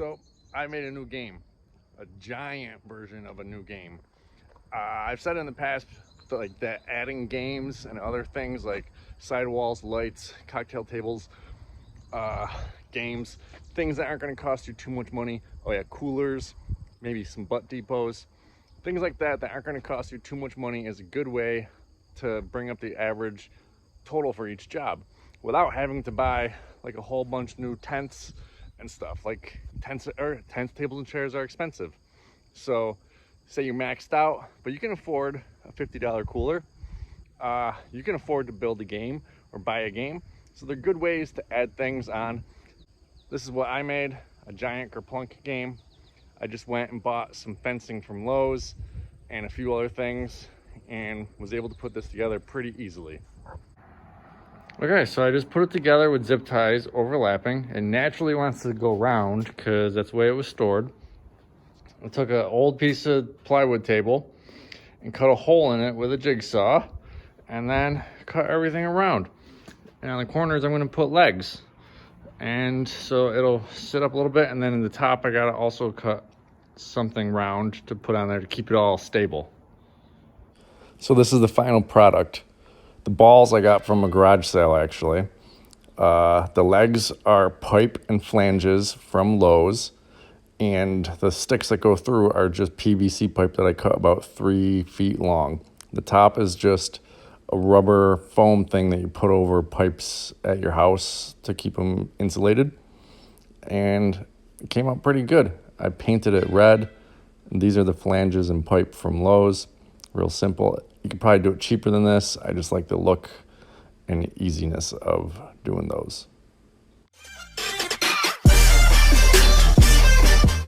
So I made a new game, a giant version of a new game. I've said in the past that adding games and other things like sidewalls, lights, cocktail tables, uh, games, things that aren't going to cost you too much money. Oh yeah, coolers, maybe some butt depots, things like that aren't going to cost you too much money is a good way to bring up the average total for each job without having to buy like a whole bunch new tents and stuff. Like tents, tables and chairs are expensive. So say you're maxed out, but you can afford a $50 cooler. You can afford to build a game or buy a game. So they're good ways to add things on. This is what I made, a Giant Kerplunk game. I just went and bought some fencing from Lowe's and a few other things and was able to put this together pretty easily. Okay, so I just put it together with zip ties overlapping. It naturally wants to go round because that's the way it was stored. I took an old piece of plywood table and cut a hole in it with a jigsaw and then cut everything around. And on the corners, I'm going to put legs. And so it'll sit up a little bit. And then in the top, I got to also cut something round to put on there to keep it all stable. So this is the final product. The balls I got from a garage sale, actually. The legs are pipe and flanges from Lowe's. And the sticks that go through are just PVC pipe that I cut about 3 feet long. The top is just a rubber foam thing that you put over pipes at your house to keep them insulated. And it came out pretty good. I painted it red. And these are the flanges and pipe from Lowe's. Real simple. You could probably do it cheaper than this. I just like the look and easiness of doing those.